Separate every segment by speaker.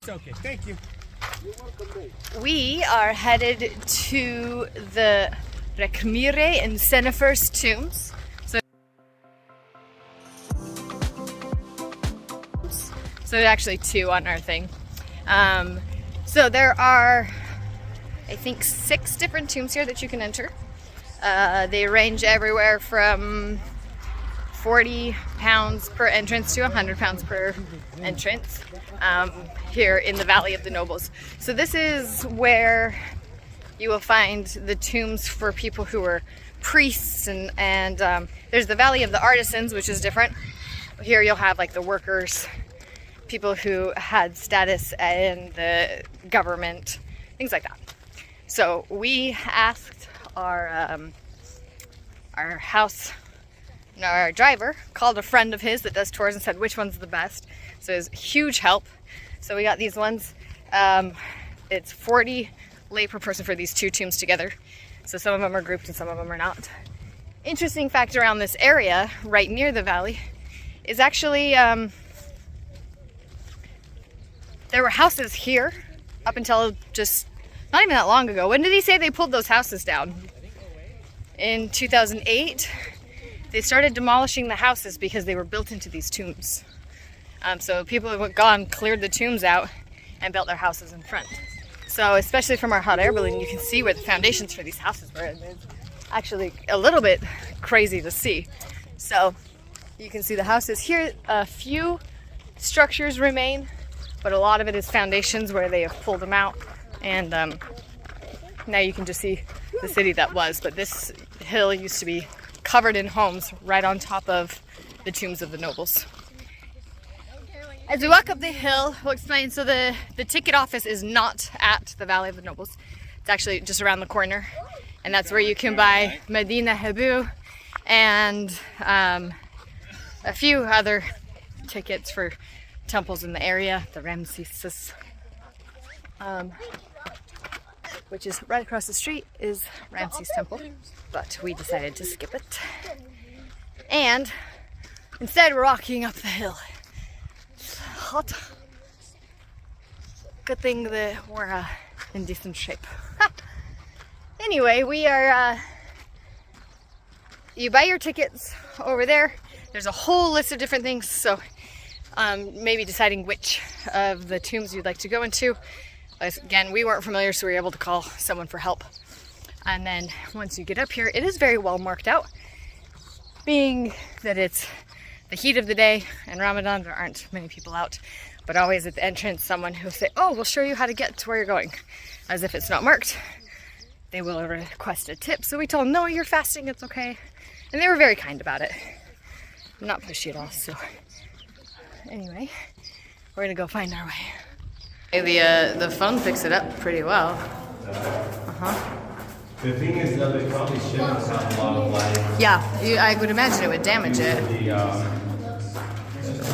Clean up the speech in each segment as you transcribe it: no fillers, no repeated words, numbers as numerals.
Speaker 1: It's okay. Thank you.
Speaker 2: We are headed to the Rekmire and Sennefer's tombs. So actually two on our thing. So there are, I think, 6 different tombs here that you can enter. They range everywhere from £40 per entrance to £100 per entrance here in the Valley of the Nobles. So this is where you will find the tombs for people who were priests, and there's the Valley of the Artisans, which is different. Here you'll have like the workers, people who had status in the government, things like that. So we asked our driver, called a friend of his that does tours and said which one's the best. So it was huge help. So we got these ones. It's 40 lei per person for these 2 tombs together. So some of them are grouped and some of them are not. Interesting fact around this area, right near the valley, is actually there were houses here up until just not even that long ago. When did he say they pulled those houses down? In 2008. They started demolishing the houses because they were built into these tombs. So people have gone, cleared the tombs out, and built their houses in front. So especially from our hot air balloon, you can see where the foundations for these houses were. And it's actually a little bit crazy to see. So you can see the houses here. A few structures remain, but a lot of it is foundations where they have pulled them out. And now you can just see the city that was. But this hill used to be covered in homes right on top of the tombs of the nobles. As we walk up the hill, we'll explain. So the ticket office is not at the Valley of the Nobles. It's actually just around the corner. And that's where you can buy Medina Habu and a few other tickets for temples in the area. The Ramesses, which is right across the street, is Ramses Temple. But we decided to skip it. And instead we're walking up the hill. It's hot. Good thing that we're in decent shape. Anyway, we are, you buy your tickets over there. There's a whole list of different things. So maybe deciding which of the tombs you'd like to go into. Again, we weren't familiar, so we were able to call someone for help. And then once you get up here, it is very well marked out. Being that it's the heat of the day and Ramadan, there aren't many people out. But always at the entrance, someone who will say, oh, we'll show you how to get to where you're going. As if it's not marked, they will request a tip. So we told them, no, you're fasting, it's okay. And they were very kind about it. Not pushy at all, so. Anyway, we're gonna go find our way. The phone picks it up pretty well.
Speaker 3: The thing is that they probably shouldn't have a lot of light.
Speaker 2: Yeah, I would imagine it would damage it.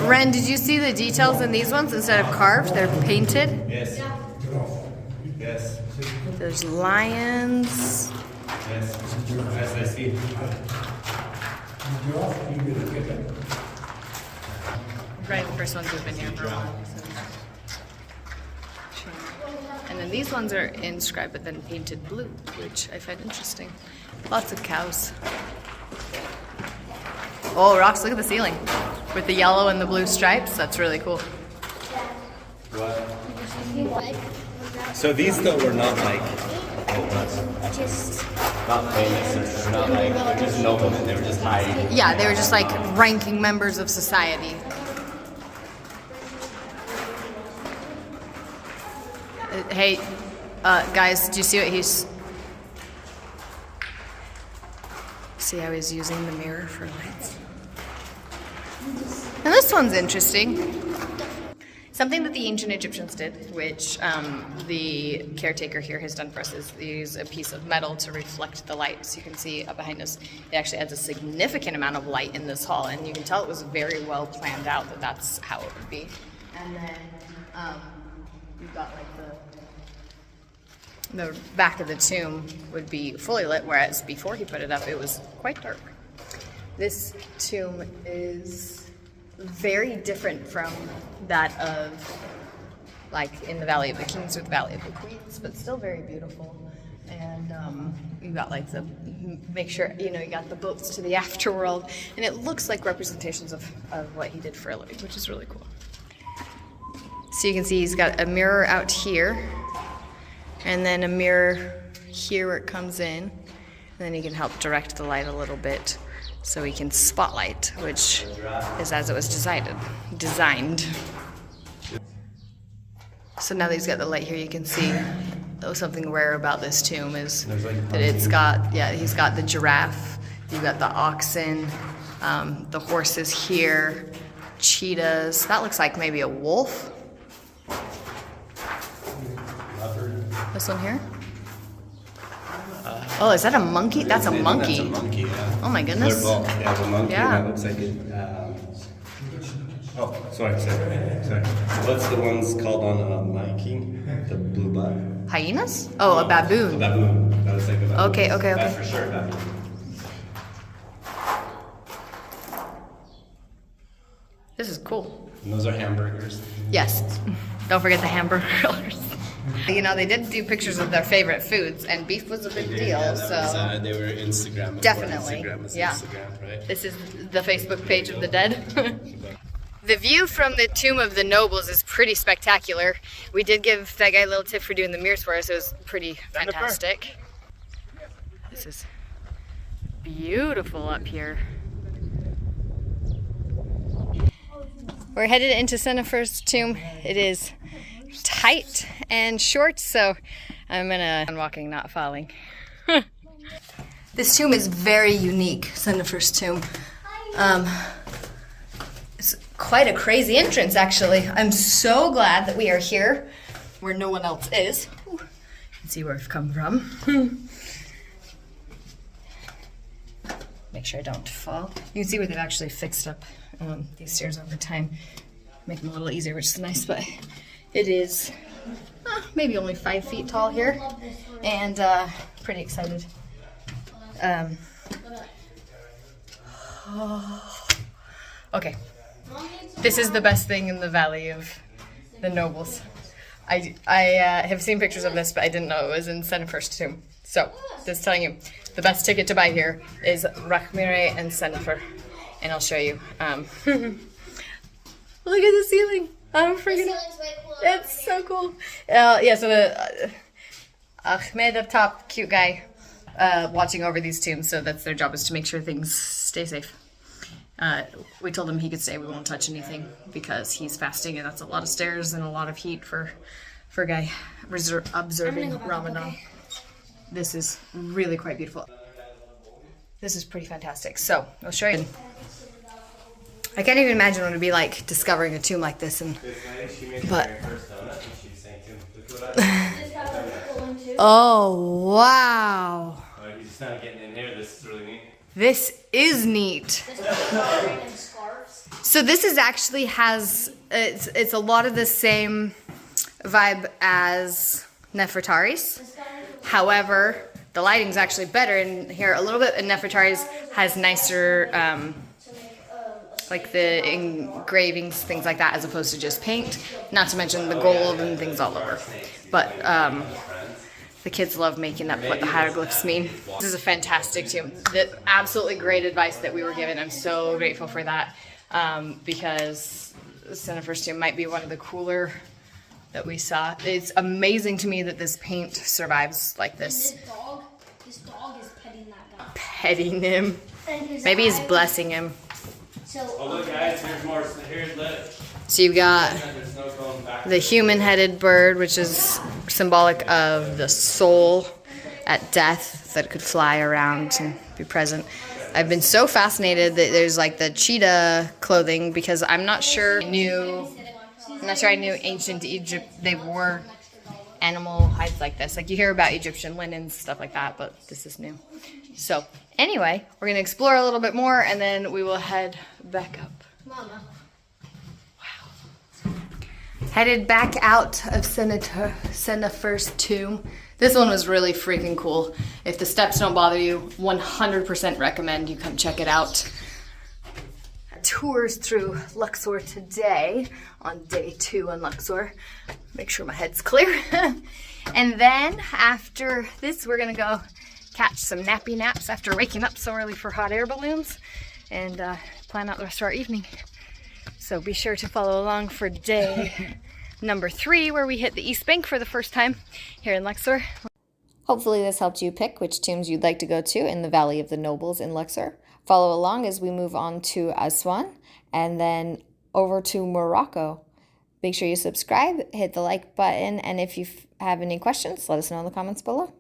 Speaker 2: Ren, did you see the details in these ones? Instead of carved, they're painted?
Speaker 3: Yes. Yes.
Speaker 2: There's lions.
Speaker 3: Yes. As I see.
Speaker 2: Right, the first ones have been here for a while. And then these ones are inscribed but then painted blue, which I find interesting. Lots of cows. Oh, rocks, look at the ceiling. With the yellow and the blue stripes, that's really cool.
Speaker 3: What? So these though were not like, not famous, or not like, they're just noblemen, they were just high.
Speaker 2: Yeah, they were just like ranking members of society. Hey, guys, do you see what he's... See how he's using the mirror for lights? And this one's interesting. Something that the ancient Egyptians did, which the caretaker here has done for us, is they use a piece of metal to reflect the light. So you can see up behind us, it actually adds a significant amount of light in this hall, and you can tell it was very well planned out that that's how it would be. And then you've got like the back of the tomb would be fully lit, whereas before he put it up, it was quite dark. This tomb is very different from that of like in the Valley of the Kings or the Valley of the Queens, but still very beautiful. And you got like the, make sure, you know, you got the boats to the afterworld, and it looks like representations of what he did for a living, which is really cool. So you can see he's got a mirror out here, and then a mirror here where it comes in, and then he can help direct the light a little bit so he can spotlight, which is as it was designed. So now that he's got the light here, you can see something rare about this tomb is that it's got, yeah, he's got the giraffe, you've got the oxen, the horses here, cheetahs. That looks like maybe a wolf. This one here? Oh, is that a monkey? That's a monkey.
Speaker 3: That's a monkey, yeah.
Speaker 2: Oh my goodness.
Speaker 3: Yeah, the monkey,
Speaker 2: Yeah.
Speaker 3: that looks like it. Oh, sorry. What's the ones called on Lion King? The blue bug?
Speaker 2: Hyenas? Oh, a baboon.
Speaker 3: A baboon. That was like a baboon.
Speaker 2: Okay.
Speaker 3: That's for sure a baboon.
Speaker 2: This is cool.
Speaker 3: And those are hamburgers.
Speaker 2: Yes. Don't forget the hamburgers. You know, they did do pictures of their favorite foods, and beef was a big deal.
Speaker 3: Yeah,
Speaker 2: so
Speaker 3: they were Instagram.
Speaker 2: Definitely.
Speaker 3: Instagram is
Speaker 2: Yeah.
Speaker 3: Instagram, right?
Speaker 2: This is the Facebook page of the dead. The view from the Tomb of the Nobles is pretty spectacular. We did give that guy a little tip for doing the mirrors for us. It was pretty fantastic. This is beautiful up here. We're headed into Senefer's tomb. It is tight and short, so I'm walking, not falling. This tomb is very unique, Senefer's tomb. It's quite a crazy entrance, actually. I'm so glad that we are here where no one else is. Ooh, you can see where I've come from. Make sure I don't fall. You can see where they've actually fixed up these stairs over time. Make them a little easier, which is nice, but it is maybe only 5 feet tall here, and pretty excited. Okay, this is the best thing in the Valley of the Nobles. I have seen pictures of this, but I didn't know it was in Senefer's tomb. So, just telling you, the best ticket to buy here is Rachmire and Senefer, and I'll show you. Look at the ceiling. I'm freaking. It's so cool. Yeah, so the Ahmed up top, cute guy, watching over these tombs. So that's their job, is to make sure things stay safe. We told him he could stay. We won't touch anything because he's fasting, and that's a lot of stairs and a lot of heat for a guy observing Ramadan. Okay. This is really quite beautiful. This is pretty fantastic. So I'll show you. I can't even imagine what it would be like discovering a tomb like this, Oh wow!
Speaker 3: He's just not getting in here. This is really neat.
Speaker 2: This is neat. So this is actually it's a lot of the same vibe as Nefertari's. However, the lighting's actually better in here a little bit, and Nefertari's has nicer like the engravings, things like that, as opposed to just paint. Not to mention the gold and things all over. But the kids love making up what the hieroglyphs mean. This is a fantastic tomb. Absolutely great advice that we were given. I'm so grateful for that, because Senefer's tomb might be one of the cooler that we saw. It's amazing to me that this paint survives like this.
Speaker 1: This dog is petting that guy.
Speaker 2: Petting him. Maybe he's blessing him.
Speaker 3: Oh look guys, here's more. Here's the.
Speaker 2: So you've got the human-headed bird, which is symbolic of the soul at death that could fly around and be present. I've been so fascinated that there's like the cheetah clothing, because I'm not sure I knew ancient Egypt, they wore animal hides like this. Like you hear about Egyptian linens, stuff like that, but this is new. So anyway, we're going to explore a little bit more, and then we will head back up.
Speaker 1: Mama.
Speaker 2: Wow. Headed back out of Senefer's tomb. This one was really freaking cool. If the steps don't bother you, 100% recommend you come check it out. tours through Luxor today on day 2 on Luxor. Make sure my head's clear. And then after this, we're gonna go catch some nappy naps after waking up so early for hot air balloons and plan out the rest of our evening. So be sure to follow along for day number 3, where we hit the East Bank for the first time here in Luxor.
Speaker 4: Hopefully this helped you pick which tombs you'd like to go to in the Valley of the Nobles in Luxor. Follow along as we move on to Aswan and then over to Morocco. Make sure you subscribe, hit the like button, and if you have any questions, let us know in the comments below.